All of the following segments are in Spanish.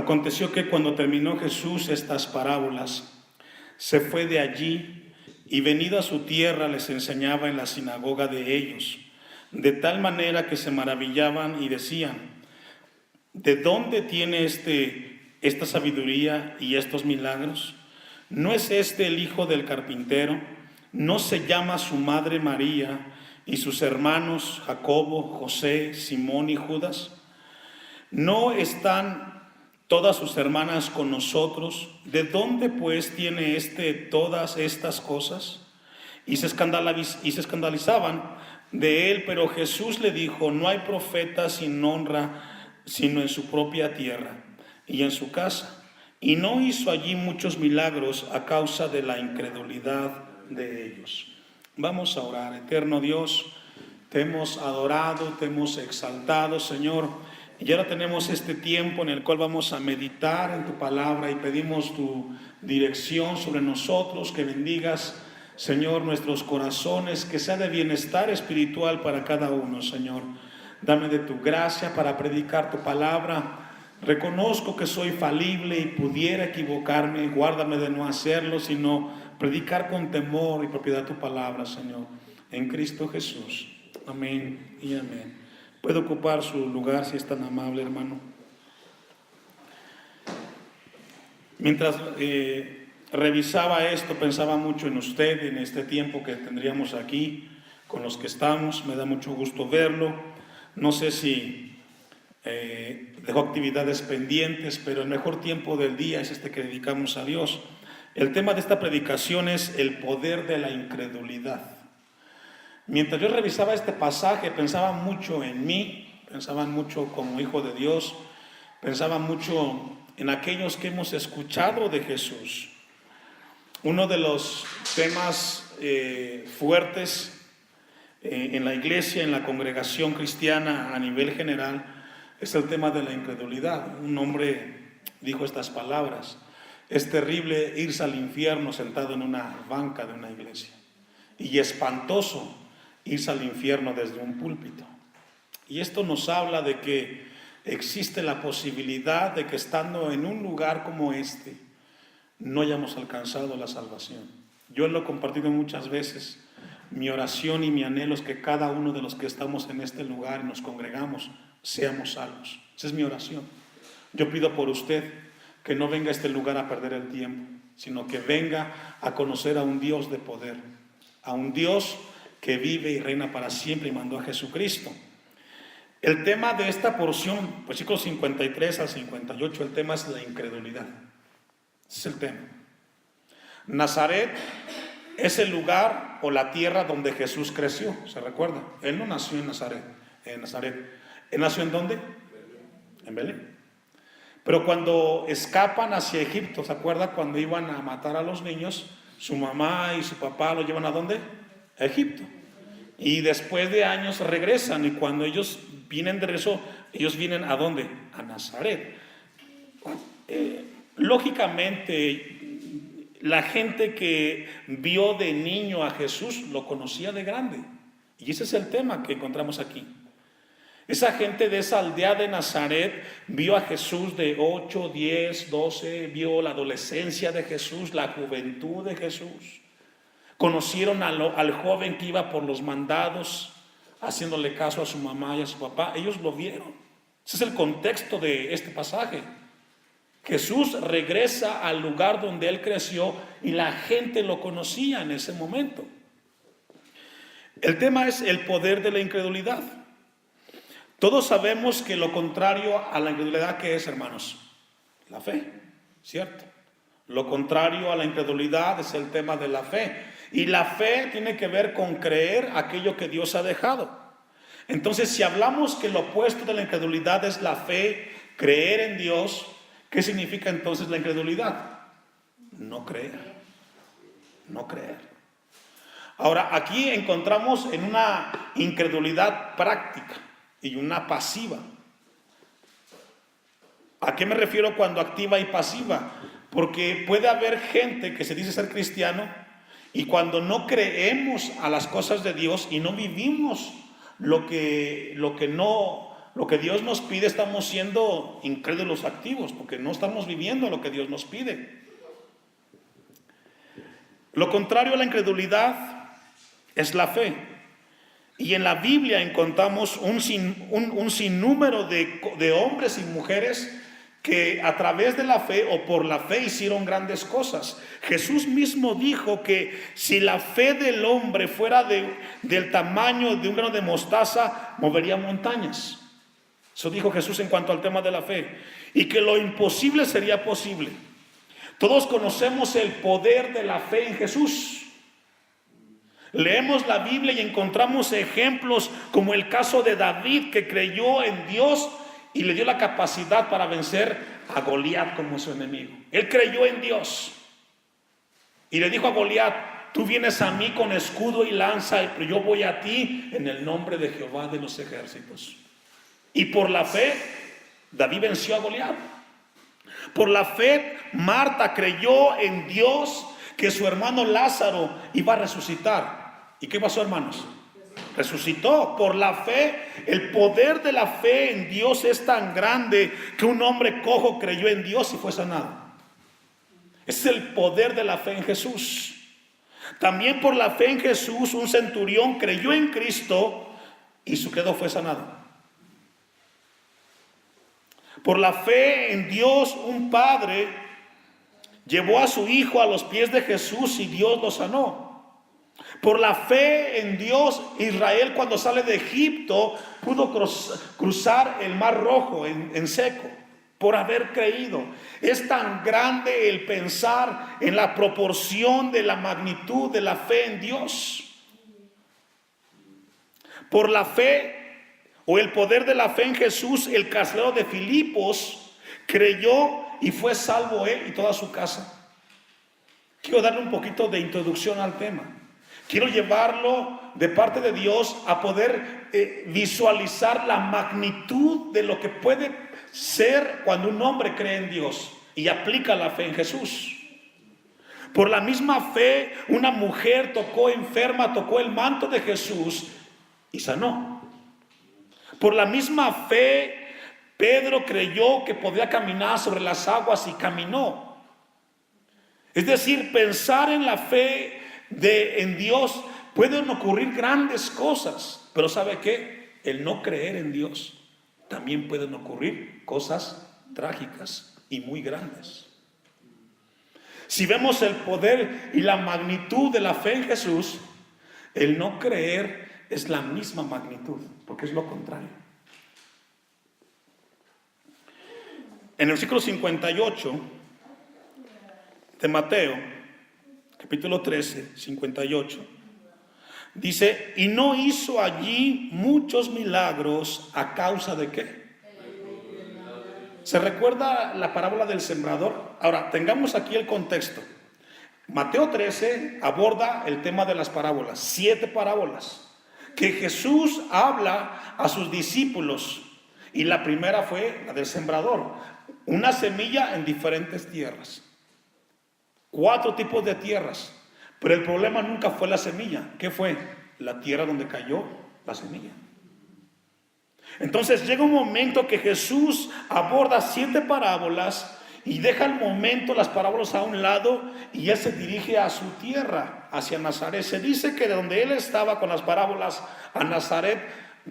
Aconteció que cuando terminó Jesús estas parábolas, se fue de allí y venido a su tierra les enseñaba en la sinagoga de ellos, de tal manera que se maravillaban y decían: ¿de dónde tiene esta sabiduría y estos milagros? ¿No es este el hijo del carpintero? ¿No se llama su madre María y sus hermanos Jacobo, José, Simón y Judas? ¿No están todas sus hermanas con nosotros? ¿De dónde pues tiene todas estas cosas? Y se escandalizaban de él, pero Jesús le dijo: no hay profeta sin honra sino en su propia tierra y en su casa. Y no hizo allí muchos milagros a causa de la incredulidad de ellos. Vamos a orar. Eterno Dios, te hemos adorado, te hemos exaltado, Señor. Y ahora tenemos este tiempo en el cual vamos a meditar en tu palabra y pedimos tu dirección sobre nosotros, que bendigas, Señor, nuestros corazones, que sea de bienestar espiritual para cada uno, Señor. Dame de tu gracia para predicar tu palabra. Reconozco que soy falible y pudiera equivocarme. Guárdame de no hacerlo, sino predicar con temor y propiedad tu palabra, Señor. En Cristo Jesús. Amén y amén. Puede ocupar su lugar si es tan amable, hermano. Mientras revisaba esto, pensaba mucho en usted, en este tiempo que tendríamos aquí, con los que estamos. Me da mucho gusto verlo. No sé si dejó actividades pendientes, pero el mejor tiempo del día es este que dedicamos a Dios. El tema de esta predicación es el poder de la incredulidad. Mientras yo revisaba este pasaje, pensaba mucho en mí, pensaba mucho como hijo de Dios, pensaba mucho en aquellos que hemos escuchado de Jesús. Uno de los temas fuertes en la iglesia, en la congregación cristiana a nivel general, es el tema de la incredulidad. Un hombre dijo estas palabras: es terrible irse al infierno sentado en una banca de una iglesia, y espantoso irse al infierno desde un púlpito. Y esto nos habla de que existe la posibilidad de que estando en un lugar como este no hayamos alcanzado la salvación. Yo lo he compartido muchas veces. Mi oración y mi anhelo es que cada uno de los que estamos en este lugar y nos congregamos seamos salvos. Esa es mi oración. Yo pido por usted que no venga a este lugar a perder el tiempo, sino que venga a conocer a un Dios de poder, a un Dios que vive y reina para siempre y mandó a Jesucristo. El tema de esta porción, versículos 53 al 58, el tema es la incredulidad. Ese es el tema. Nazaret es el lugar o la tierra donde Jesús creció, ¿se recuerda? Él no nació en Nazaret. ¿Él nació en dónde? En Belén. Pero cuando escapan hacia Egipto, ¿se acuerda? Cuando iban a matar a los niños, su mamá y su papá lo llevan ¿a dónde? A Egipto. Y después de años regresan, y cuando ellos vienen de regreso, ellos vienen ¿a dónde? A Nazaret. Lógicamente, la gente que vio de niño a Jesús lo conocía de grande. Y ese es el tema que encontramos aquí. Esa gente de esa aldea de Nazaret vio a Jesús de 8, 10, 12, vio la adolescencia de Jesús, la juventud de Jesús. Conocieron al joven que iba por los mandados, haciéndole caso a su mamá y a su papá. Ellos lo vieron. Ese es el contexto de este pasaje. Jesús regresa al lugar donde él creció y la gente lo conocía en ese momento. El tema es el poder de la incredulidad. Todos sabemos que lo contrario a la incredulidad, ¿qué es, hermanos? La fe, ¿cierto? Lo contrario a la incredulidad es el tema de la fe. Y la fe tiene que ver con creer aquello que Dios ha dejado. Entonces, si hablamos que lo opuesto de la incredulidad es la fe, creer en Dios, ¿qué significa entonces la incredulidad? No creer. No creer. Ahora, aquí encontramos en una incredulidad práctica y una pasiva. ¿A qué me refiero cuando activa y pasiva? Porque puede haber gente que se dice ser cristiano y cuando no creemos a las cosas de Dios y no vivimos lo que no lo que Dios nos pide, estamos siendo incrédulos activos, porque no estamos viviendo lo que Dios nos pide. Lo contrario a la incredulidad es la fe. Y en la Biblia encontramos un sinnúmero de hombres y mujeres que a través de la fe o por la fe hicieron grandes cosas. Jesús mismo dijo que si la fe del hombre fuera del tamaño de un grano de mostaza, movería montañas. Eso dijo Jesús en cuanto al tema de la fe. Y que lo imposible sería posible. Todos conocemos el poder de la fe en Jesús. Leemos la Biblia y encontramos ejemplos como el caso de David, que creyó en Dios y le dio la capacidad para vencer a Goliat como su enemigo. Él creyó en Dios y le dijo a Goliat: tú vienes a mí con escudo y lanza, pero yo voy a ti en el nombre de Jehová de los ejércitos. Y por la fe David venció a Goliat. Por la fe Marta creyó en Dios que su hermano Lázaro iba a resucitar. ¿Y qué pasó, hermanos? Resucitó. Por la fe, el poder de la fe en Dios es tan grande que un hombre cojo creyó en Dios y fue sanado. Es el poder de la fe en Jesús. También por la fe en Jesús, un centurión creyó en Cristo y su credo fue sanado. Por la fe en Dios, un padre llevó a su hijo a los pies de Jesús y Dios lo sanó. Por la fe en Dios, Israel, cuando sale de Egipto, pudo cruzar el Mar Rojo en seco, por haber creído. Es tan grande el pensar en la proporción de la magnitud de la fe en Dios. Por la fe o el poder de la fe en Jesús, el carcelero de Filipos creyó y fue salvo él y toda su casa. Quiero darle un poquito de introducción al tema. Quiero llevarlo de parte de Dios a poder visualizar la magnitud de lo que puede ser cuando un hombre cree en Dios y aplica la fe en Jesús. Por la misma fe, una mujer tocó el manto de Jesús y sanó. Por la misma fe, Pedro creyó que podía caminar sobre las aguas y caminó. Es decir, pensar en la fe en Dios pueden ocurrir grandes cosas, pero ¿sabe qué? El no creer en Dios también pueden ocurrir cosas trágicas y muy grandes. Si vemos el poder y la magnitud de la fe en Jesús, el no creer es la misma magnitud, porque es lo contrario. En el versículo 58 de Mateo, capítulo 13, 58, dice: y no hizo allí muchos milagros a causa de ¿qué? ¿Se recuerda la parábola del sembrador? Ahora, tengamos aquí el contexto. Mateo 13 aborda el tema de las parábolas, 7 parábolas, que Jesús habla a sus discípulos. Y la primera fue la del sembrador, una semilla en diferentes tierras. 4 tipos de tierras, pero el problema nunca fue la semilla. ¿Qué fue? La tierra donde cayó la semilla. Entonces llega un momento que Jesús aborda 7 parábolas y deja el momento las parábolas a un lado y él se dirige a su tierra, hacia Nazaret. Se dice que de donde él estaba con las parábolas a Nazaret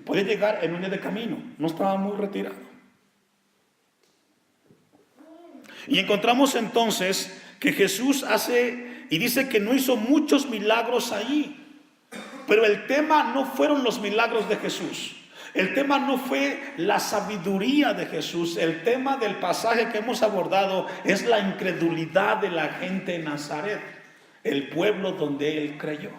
podía llegar en un día de camino, no estaba muy retirado. Y encontramos entonces que Jesús hace y dice que no hizo muchos milagros allí. Pero el tema no fueron los milagros de Jesús. El tema no fue la sabiduría de Jesús. El tema del pasaje que hemos abordado es la incredulidad de la gente en Nazaret, el pueblo donde él creyó.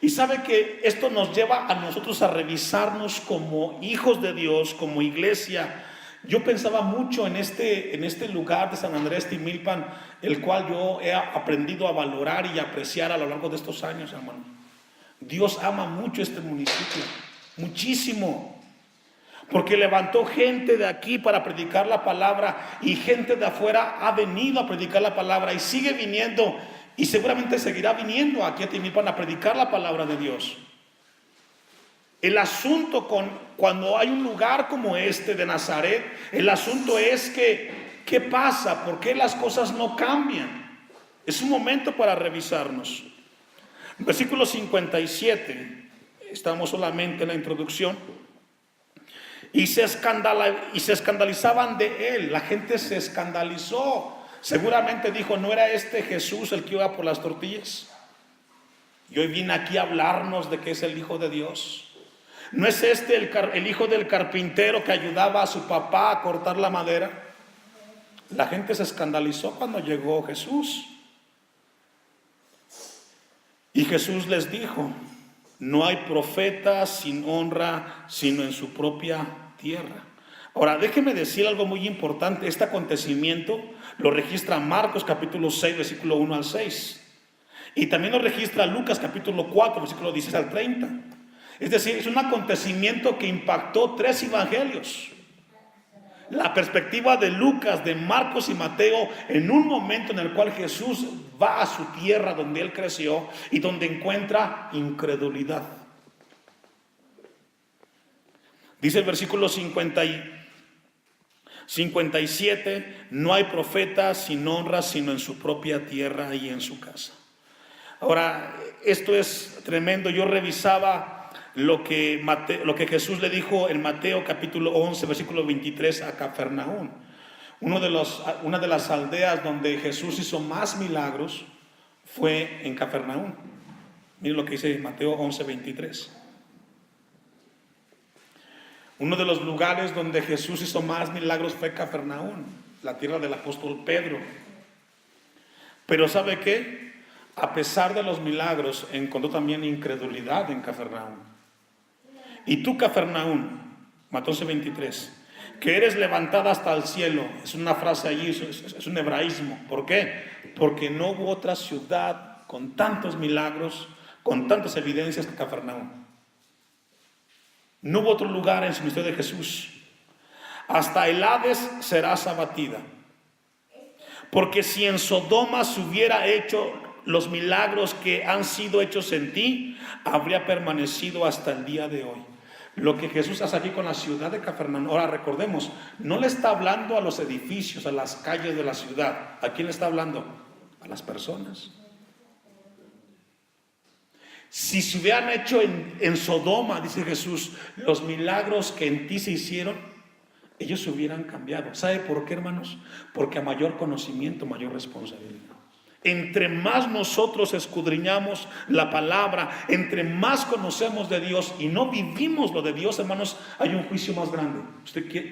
Y sabe que esto nos lleva a nosotros a revisarnos como hijos de Dios, como iglesia. Yo pensaba mucho en este lugar de San Andrés Timilpan, el cual yo he aprendido a valorar y apreciar a lo largo de estos años, hermano. Dios ama mucho este municipio, muchísimo, porque levantó gente de aquí para predicar la palabra y gente de afuera ha venido a predicar la palabra y sigue viniendo y seguramente seguirá viniendo aquí a Timilpan a predicar la palabra de Dios. El asunto cuando hay un lugar como este de Nazaret, el asunto es que, ¿qué pasa? ¿Por qué las cosas no cambian? Es un momento para revisarnos. Versículo 57, estamos solamente en la introducción. Y se escandalizaban de él, la gente se escandalizó. Seguramente dijo, ¿no era este Jesús el que iba por las tortillas? Y hoy viene aquí a hablarnos de que es el Hijo de Dios. ¿No es este el hijo del carpintero que ayudaba a su papá a cortar la madera? La gente se escandalizó cuando llegó Jesús. Y Jesús les dijo, no hay profeta sin honra, sino en su propia tierra. Ahora, déjeme decir algo muy importante. Este acontecimiento lo registra Marcos capítulo 6, versículo 1 al 6. Y también lo registra Lucas capítulo 4, versículo 16 al 30. Es decir, es un acontecimiento que impactó 3 evangelios. La perspectiva de Lucas, de Marcos y Mateo, en un momento en el cual Jesús va a su tierra donde él creció y donde encuentra incredulidad. Dice el versículo 57, no hay profeta sin honra, sino en su propia tierra y en su casa. Ahora, esto es tremendo. Yo revisaba lo que Jesús le dijo en Mateo capítulo 11, versículo 23 a Cafarnaúm. Una de las aldeas donde Jesús hizo más milagros fue en Cafarnaúm. Miren lo que dice Mateo 11, 23. Uno de los lugares donde Jesús hizo más milagros fue Cafarnaúm, la tierra del apóstol Pedro. Pero ¿sabe qué? A pesar de los milagros, encontró también incredulidad en Cafarnaúm. Y tú, Cafarnaúm, Mateo 23, que eres levantada hasta el cielo, es una frase allí, es un hebraísmo. ¿Por qué? Porque no hubo otra ciudad con tantos milagros, con tantas evidencias que Cafarnaúm. No hubo otro lugar en su ministerio de Jesús. Hasta el Hades serás abatida. Porque si en Sodoma se hubiera hecho los milagros que han sido hechos en ti, habría permanecido hasta el día de hoy. Lo que Jesús hace aquí con la ciudad de Cafarnaúm. Ahora recordemos, no le está hablando a los edificios, a las calles de la ciudad. ¿A quién le está hablando? A las personas. Si se hubieran hecho en Sodoma, dice Jesús, los milagros que en ti se hicieron, ellos se hubieran cambiado. ¿Sabe por qué, hermanos? Porque a mayor conocimiento, mayor responsabilidad. Entre más nosotros escudriñamos la palabra, entre más conocemos de Dios y no vivimos lo de Dios, hermanos, hay un juicio más grande.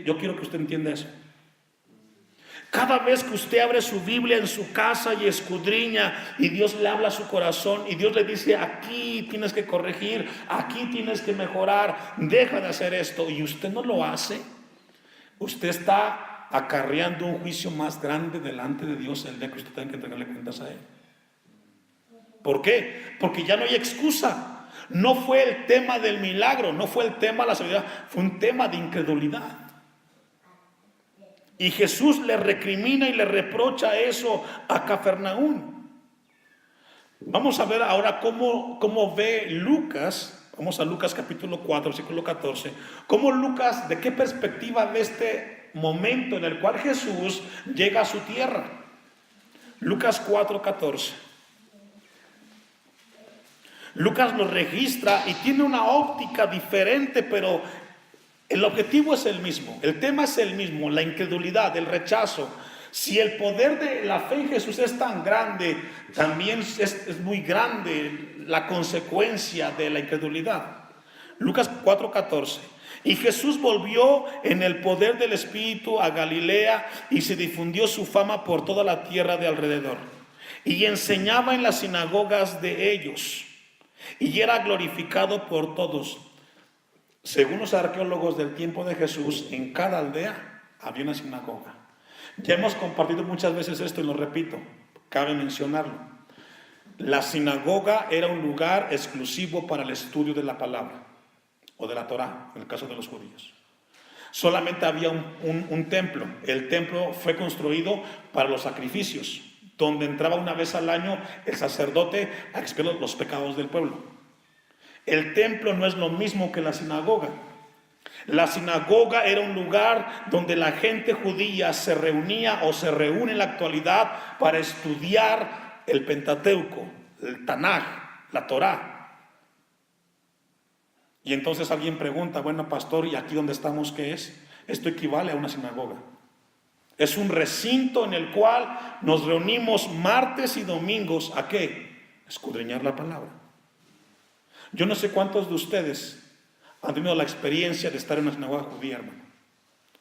Yo quiero que usted entienda eso. Cada vez que usted abre su Biblia en su casa y escudriña y Dios le habla a su corazón y Dios le dice, aquí tienes que corregir, aquí tienes que mejorar, deja de hacer esto, y usted no lo hace, usted está acarreando un juicio más grande delante de Dios el día que usted tenga que entregarle cuentas a Él. ¿Por qué? Porque ya no hay excusa. No fue el tema del milagro, no fue el tema de la sabiduría, fue un tema de incredulidad. Y Jesús le recrimina y le reprocha eso a Cafarnaúm. Vamos a ver ahora cómo ve Lucas. Vamos a Lucas capítulo 4, versículo 14. Cómo Lucas, de qué perspectiva ve este momento en el cual Jesús llega a su tierra. Lucas 4, 14. Lucas lo registra y tiene una óptica diferente, pero el objetivo es el mismo, el tema es el mismo, la incredulidad, el rechazo. Si el poder de la fe en Jesús es tan grande, también es muy grande la consecuencia de la incredulidad. Lucas 4:14. Y Jesús volvió en el poder del Espíritu a Galilea y se difundió su fama por toda la tierra de alrededor. Y enseñaba en las sinagogas de ellos y era glorificado por todos. Según los arqueólogos del tiempo de Jesús, en cada aldea había una sinagoga. Ya hemos compartido muchas veces esto y lo repito, cabe mencionarlo. La sinagoga era un lugar exclusivo para el estudio de la palabra o de la Torá, en el caso de los judíos. Solamente había un templo. El templo fue construido para los sacrificios, donde entraba una vez al año el sacerdote a expiar los pecados del pueblo. El templo no es lo mismo que la sinagoga. La sinagoga era un lugar donde la gente judía se reunía o se reúne en la actualidad para estudiar el Pentateuco, el Tanaj, la Torá. Y entonces alguien pregunta, bueno, pastor, ¿y aquí donde estamos qué es? Esto equivale a una sinagoga. Es un recinto en el cual nos reunimos martes y domingos. ¿A qué? Escudriñar la palabra. Yo no sé cuántos de ustedes han tenido la experiencia de estar en una sinagoga judía, hermano.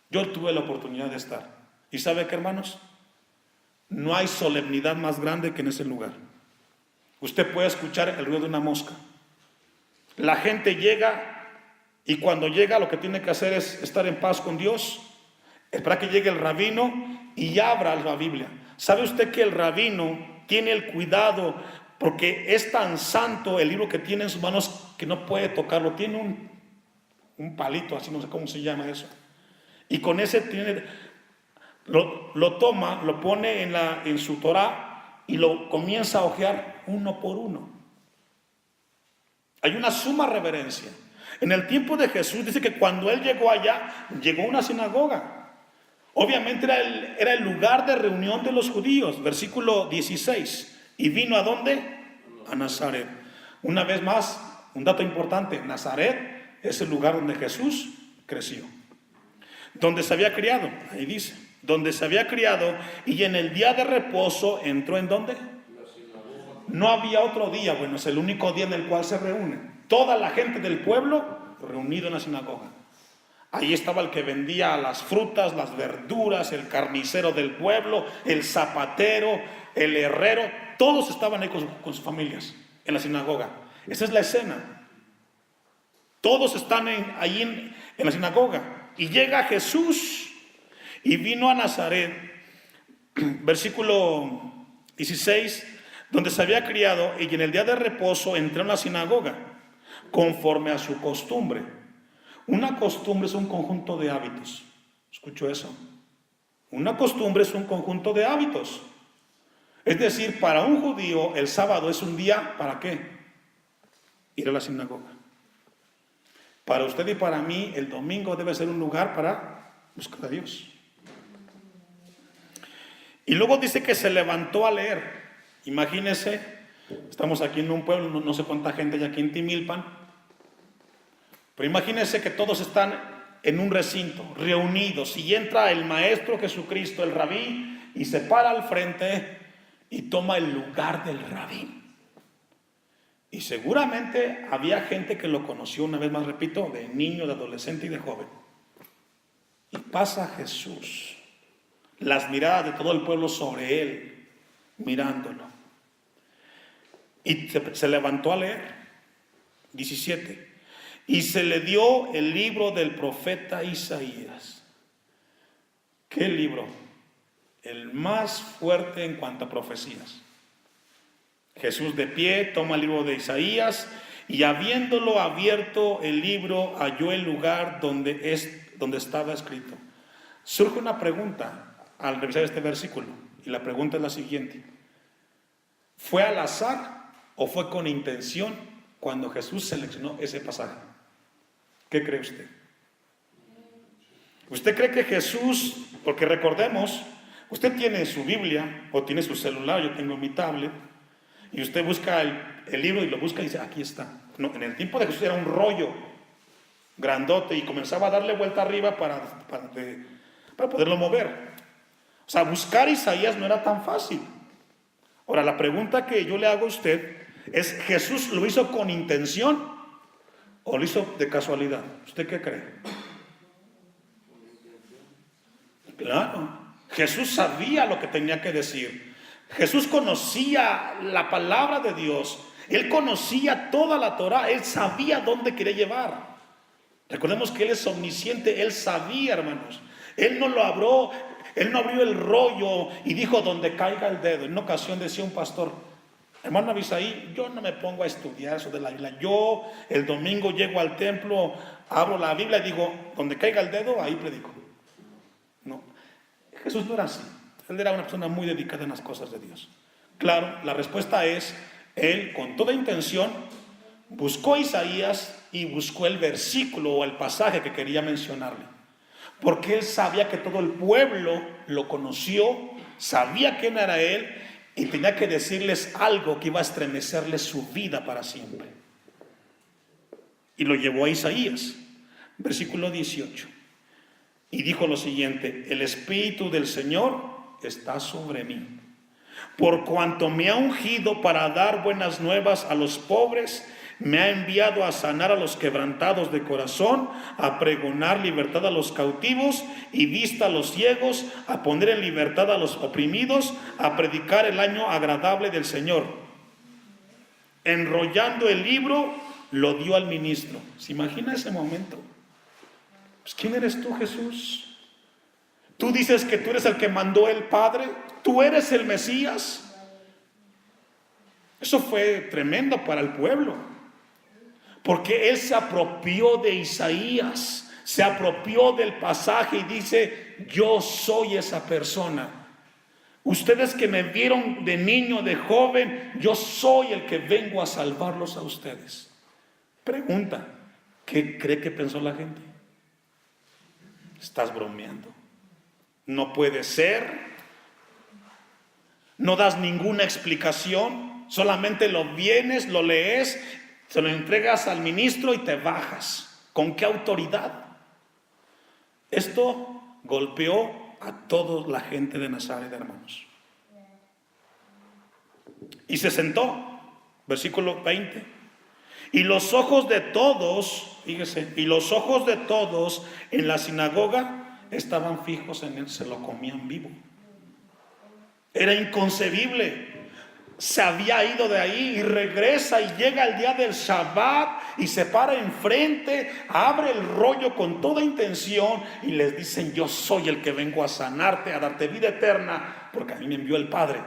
Yo tuve la oportunidad de estar. ¿Y sabe qué, hermanos? No hay solemnidad más grande que en ese lugar. Usted puede escuchar el ruido de una mosca. La gente llega y cuando llega lo que tiene que hacer es estar en paz con Dios, esperar que llegue el rabino y abra la Biblia. ¿Sabe usted que el rabino tiene el cuidado, porque es tan santo el libro que tiene en sus manos que no puede tocarlo? Tiene un palito, así no sé cómo se llama eso. Y con ese lo toma, lo pone en su Torá y lo comienza a hojear uno por uno. Hay una suma reverencia. En el tiempo de Jesús dice que cuando él llegó allá, llegó a una sinagoga. Obviamente era el lugar de reunión de los judíos. Versículo 16. ¿Y vino a dónde? A Nazaret. Una vez más, un dato importante. Nazaret es el lugar donde Jesús creció. Donde se había criado. Ahí dice. Donde se había criado. Y en el día de reposo entró ¿en dónde? No había otro día. Bueno, es el único día en el cual se reúnen. Toda la gente del pueblo reunido en la sinagoga. Ahí estaba el que vendía las frutas, las verduras, el carnicero del pueblo, el zapatero, el herrero. Todos estaban ahí con sus familias en la sinagoga. Esa es la escena. Todos están ahí en la sinagoga. Y llega Jesús y vino a Nazaret, versículo 16, donde se había criado, y en el día de reposo entró en la sinagoga, conforme a su costumbre. Una costumbre es un conjunto de hábitos. ¿Escuchó eso? Una costumbre es un conjunto de hábitos. Es decir, para un judío el sábado es un día, ¿para qué? Ir a la sinagoga. Para usted y para mí el domingo debe ser un lugar para buscar a Dios. Y luego dice que se levantó a leer. Imagínese, estamos aquí en un pueblo, no sé cuánta gente hay aquí en Timilpan, pero imagínese que todos están en un recinto, reunidos, y entra el Maestro Jesucristo, el Rabí, y se para al frente y toma el lugar del Rabí. Y seguramente había gente que lo conoció, una vez más repito, de niño, de adolescente y de joven. Y pasa Jesús, las miradas de todo el pueblo sobre él, mirándolo. Y se levantó a leer. 17. Y se le dio el libro del profeta Isaías. ¿Qué libro? El más fuerte en cuanto a profecías. Jesús de pie toma el libro de Isaías y habiéndolo abierto el libro halló el lugar donde estaba escrito. Surge una pregunta al revisar este versículo y la pregunta es la siguiente: ¿fue al azar o fue con intención cuando Jesús seleccionó ese pasaje? ¿Qué cree usted? ¿Usted cree que Jesús, porque recordemos, usted tiene su Biblia o tiene su celular, yo tengo mi tablet, y usted busca el libro y lo busca y dice, aquí está? No, en el tiempo de Jesús era un rollo grandote y comenzaba a darle vuelta arriba para poderlo mover. O sea, buscar Isaías no era tan fácil. Ahora, la pregunta que yo le hago a usted es, ¿Jesús lo hizo con intención o lo hizo de casualidad? ¿Usted qué cree? Claro, Jesús sabía lo que tenía que decir. Jesús conocía la palabra de Dios. Él conocía toda la Torá. Él sabía dónde quería llevar. Recordemos que Él es omnisciente. Él sabía, hermanos. Él no abrió el rollo y dijo donde caiga el dedo. En una ocasión decía un pastor, hermano Abisaí, yo no me pongo a estudiar eso de la Biblia. Yo el domingo llego al templo, abro la Biblia y digo, donde caiga el dedo, ahí predico. No, Jesús no era así. Él era una persona muy dedicada en las cosas de Dios. Claro, la respuesta es, Él con toda intención buscó Isaías y buscó el versículo o el pasaje que quería mencionarle, porque él sabía que todo el pueblo lo conoció, sabía quién era él y tenía que decirles algo que iba a estremecerles su vida para siempre. Y lo llevó a Isaías, versículo 18, y dijo lo siguiente: el Espíritu del Señor está sobre mí, por cuanto me ha ungido para dar buenas nuevas a los pobres, me ha enviado a sanar a los quebrantados de corazón, a pregonar libertad a los cautivos y vista a los ciegos, a poner en libertad a los oprimidos, a predicar el año agradable del Señor. Enrollando el libro, lo dio al ministro. ¿Se imagina ese momento? Pues, ¿quién eres tú, Jesús? Tú dices que tú eres el que mandó el Padre, tú eres el Mesías. Eso fue tremendo para el pueblo, porque él se apropió de Isaías, se apropió del pasaje y dice: yo soy esa persona. Ustedes que me vieron de niño, de joven, yo soy el que vengo a salvarlos a ustedes. Pregunta: ¿qué cree que pensó la gente? Estás bromeando. No puede ser. No das ninguna explicación, solamente lo vienes, lo lees, se lo entregas al ministro y te bajas. ¿Con qué autoridad? Esto golpeó a toda la gente de Nazaret, hermanos. Y se sentó, versículo 20. Y los ojos de todos, fíjese, y los ojos de todos en la sinagoga estaban fijos en él, se lo comían vivo. Era inconcebible. Se había ido de ahí y regresa y llega el día del Shabbat y se para enfrente, abre el rollo con toda intención y les dicen: yo soy el que vengo a sanarte, a darte vida eterna, porque a mí me envió el Padre.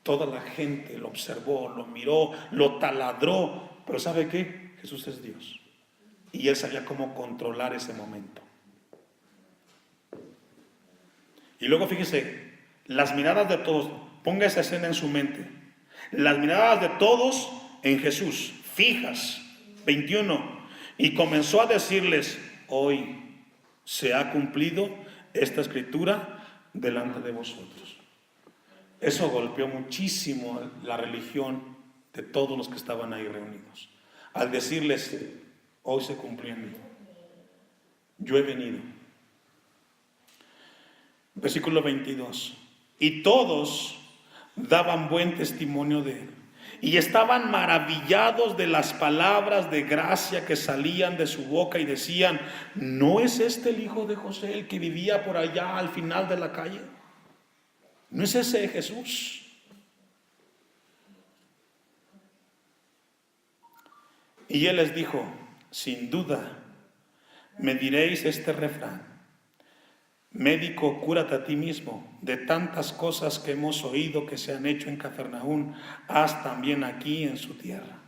Toda la gente lo observó, lo miró, lo taladró, pero ¿sabe qué? Jesús es Dios y él sabía cómo controlar ese momento. Y luego fíjese, las miradas de todos, ponga esa escena en su mente. Las miradas de todos en Jesús, fijas. 21. Y comenzó a decirles: hoy se ha cumplido esta escritura delante de vosotros. Eso golpeó muchísimo la religión de todos los que estaban ahí reunidos. Al decirles: hoy se cumplió en mí. Yo he venido. Versículo 22. Y todos daban buen testimonio de él, y estaban maravillados de las palabras de gracia que salían de su boca, y decían: ¿no es este el hijo de José, el que vivía por allá al final de la calle? ¿No es ese Jesús? Y él les dijo: sin duda me diréis este refrán: médico, cúrate a ti mismo. De tantas cosas que hemos oído que se han hecho en Cafarnaúm, haz también aquí en su tierra.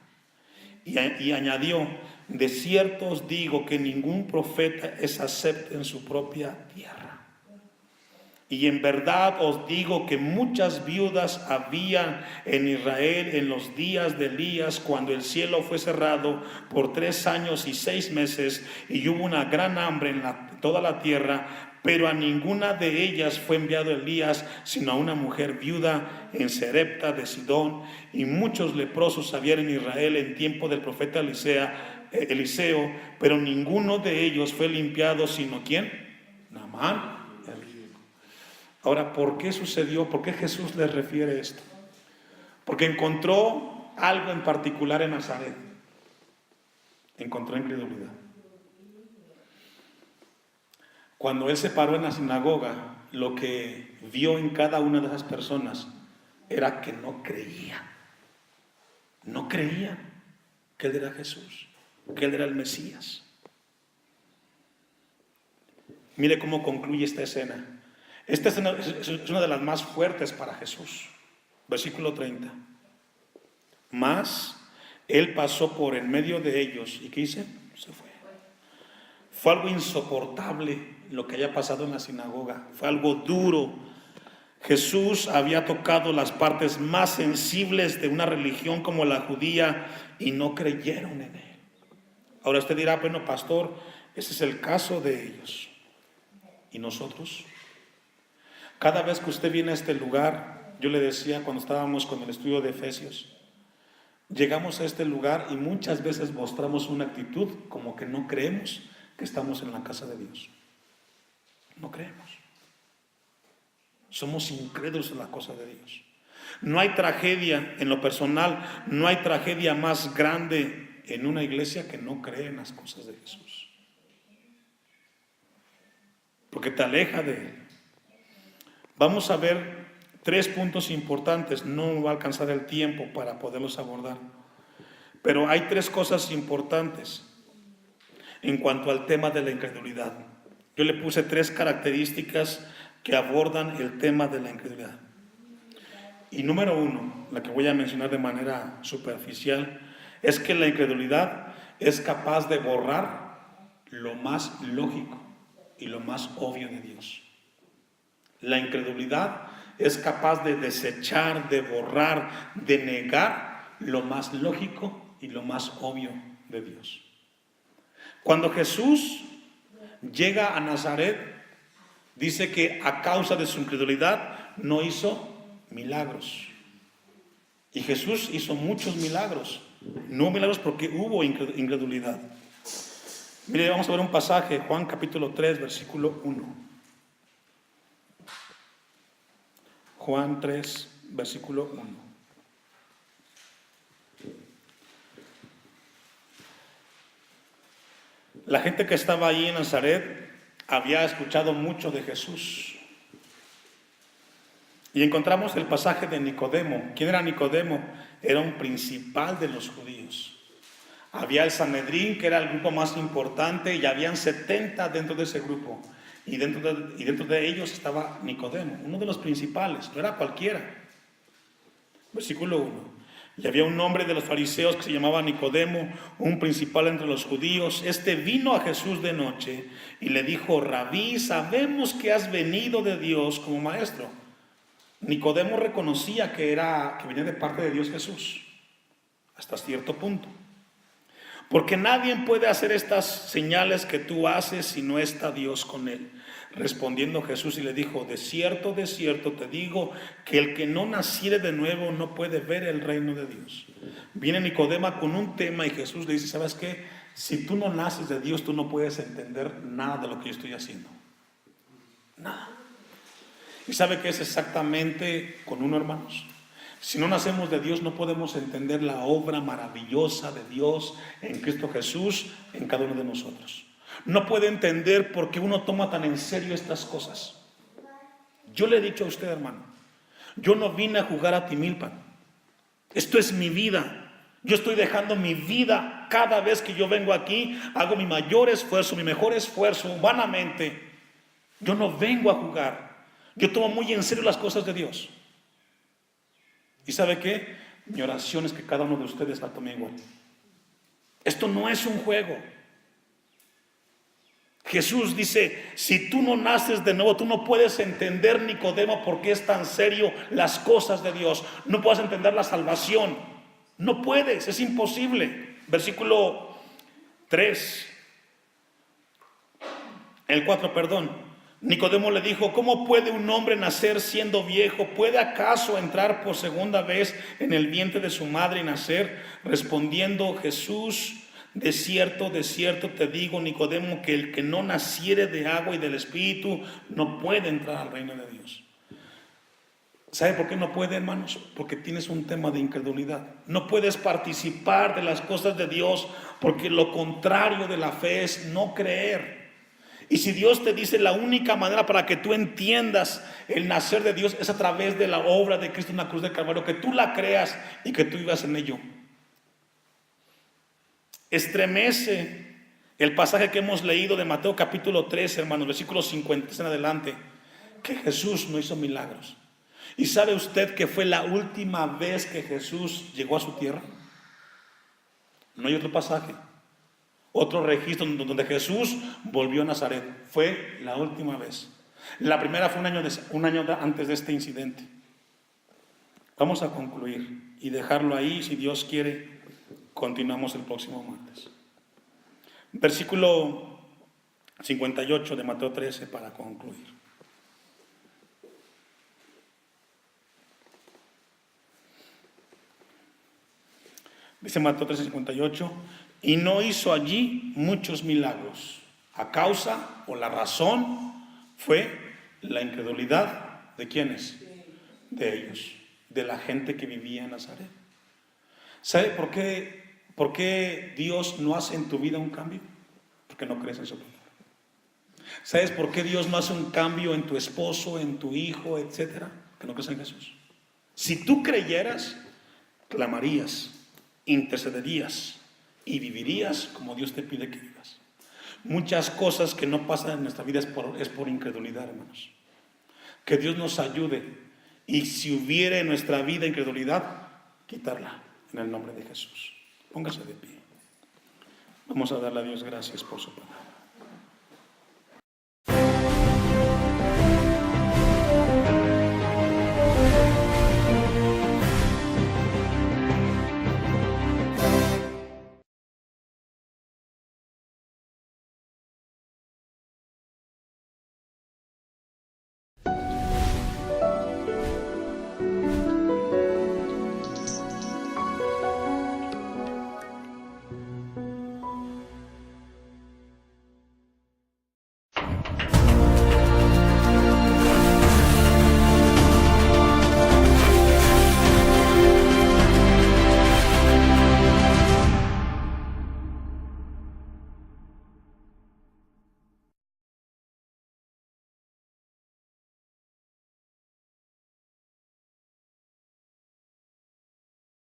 Y añadió: de cierto os digo que ningún profeta es acepto en su propia tierra. Y en verdad os digo que muchas viudas había en Israel en los días de Elías, cuando el cielo fue cerrado por 3 años y 6 meses, y hubo una gran hambre en toda la tierra, pero a ninguna de ellas fue enviado Elías, sino a una mujer viuda en Sarepta de Sidón. Y muchos leprosos había en Israel en tiempo del profeta Eliseo, pero ninguno de ellos fue limpiado, sino ¿quién? Naamán. Ahora, ¿por qué sucedió? ¿Por qué Jesús les refiere esto? Porque encontró algo en particular en Nazaret. Encontró incredulidad. Cuando él se paró en la sinagoga, lo que vio en cada una de esas personas era que no creían. No creían que él era Jesús, que él era el Mesías. Mire cómo concluye esta escena. Esta escena es una de las más fuertes para Jesús. Versículo 30. Mas él pasó por en medio de ellos. ¿Y qué hizo? Se fue. Fue algo insoportable lo que haya pasado en la sinagoga. Fue algo duro. Jesús había tocado las partes más sensibles de una religión como la judía y no creyeron en él. Ahora usted dirá, bueno, pastor, ese es el caso de ellos. ¿Y nosotros? Cada vez que usted viene a este lugar, yo le decía cuando estábamos con el estudio de Efesios, llegamos a este lugar y muchas veces mostramos una actitud como que no creemos que estamos en la casa de Dios. No creemos. Somos incrédulos en la cosa de Dios. No hay tragedia, en lo personal, no hay tragedia más grande en una iglesia que no cree en las cosas de Jesús. Porque te aleja de Él. Vamos a ver 3 puntos importantes. No me va a alcanzar el tiempo para poderlos abordar. Pero hay 3 cosas importantes en cuanto al tema de la incredulidad. Yo le puse 3 características que abordan el tema de la incredulidad. Y número 1, la que voy a mencionar de manera superficial, es que la incredulidad es capaz de borrar lo más lógico y lo más obvio de Dios. La incredulidad es capaz de desechar, de borrar, de negar lo más lógico y lo más obvio de Dios. Cuando Jesús llega a Nazaret, dice que a causa de su incredulidad no hizo milagros. Y Jesús hizo muchos milagros. No milagros porque hubo incredulidad. Mire, vamos a ver un pasaje, Juan capítulo 3, versículo 1. Juan 3, versículo 1. La gente que estaba allí en Nazaret había escuchado mucho de Jesús. Y encontramos el pasaje de Nicodemo. ¿Quién era Nicodemo? Era un principal de los judíos. Había el Sanedrín, que era el grupo más importante, y habían 70 dentro de ese grupo. Y dentro de ellos estaba Nicodemo, uno de los principales, no era cualquiera. Versículo 1. Y había un hombre de los fariseos que se llamaba Nicodemo, un principal entre los judíos. Este vino a Jesús de noche y le dijo: Rabí, sabemos que has venido de Dios como maestro. Nicodemo reconocía que venía de parte de Dios Jesús, hasta cierto punto. Porque nadie puede hacer estas señales que tú haces si no está Dios con él. Respondiendo Jesús y le dijo: de cierto te digo que el que no naciere de nuevo no puede ver el reino de Dios. Viene Nicodemo con un tema y Jesús le dice: ¿sabes qué? Si tú no naces de Dios, tú no puedes entender nada de lo que yo estoy haciendo. Nada. ¿Y sabe qué es exactamente con uno, hermanos? Si no nacemos de Dios, no podemos entender la obra maravillosa de Dios en Cristo Jesús en cada uno de nosotros. No puede entender por qué uno toma tan en serio estas cosas. Yo le he dicho a usted, hermano, yo no vine a jugar a Timilpan. Esto es mi vida. Yo estoy dejando mi vida cada vez que yo vengo aquí. Hago mi mayor esfuerzo, mi mejor esfuerzo humanamente. Yo no vengo a jugar. Yo tomo muy en serio las cosas de Dios. ¿Y sabe qué? Mi oración es que cada uno de ustedes la tome igual. Esto no es un juego. Jesús dice: si tú no naces de nuevo, tú no puedes entender, Nicodemo, por qué es tan serio las cosas de Dios. No puedes entender la salvación. No puedes, es imposible. Versículo 3. El 4, perdón. Nicodemo le dijo: ¿cómo puede un hombre nacer siendo viejo? ¿Puede acaso entrar por segunda vez en el vientre de su madre y nacer? Respondiendo Jesús: de cierto te digo, Nicodemo, que el que no naciere de agua y del Espíritu no puede entrar al reino de Dios. ¿Sabe por qué no puede, hermanos? Porque tienes un tema de incredulidad. No puedes participar de las cosas de Dios porque lo contrario de la fe es no creer. Y si Dios te dice la única manera para que tú entiendas el nacer de Dios es a través de la obra de Cristo en la cruz del Calvario, que tú la creas y que tú vivas en ello. Estremece el pasaje que hemos leído de Mateo capítulo 13, hermanos, versículos 50 en adelante, que Jesús no hizo milagros. ¿Y sabe usted que fue la última vez que Jesús llegó a su tierra? No hay otro pasaje. Otro registro donde Jesús volvió a Nazaret. Fue la última vez. La primera fue un año antes de este incidente. Vamos a concluir y dejarlo ahí. Si Dios quiere, continuamos el próximo martes. Versículo 58 de Mateo 13 para concluir. Dice Mateo 13:58, y no hizo allí muchos milagros. A causa o la razón fue la incredulidad de ¿quiénes? De ellos, de la gente que vivía en Nazaret. ¿Sabe por qué Dios no hace en tu vida un cambio? Porque no crees en su palabra. ¿Sabes por qué Dios no hace un cambio en tu esposo, en tu hijo, etcétera? Que no crees en Jesús. Si tú creyeras, clamarías, intercederías y vivirías como Dios te pide que vivas. Muchas cosas que no pasan en nuestra vida es por incredulidad, hermanos. Que Dios nos ayude, y si hubiera en nuestra vida incredulidad, quitarla en el nombre de Jesús. Póngase de pie. Vamos a darle a Dios gracias por su palabra.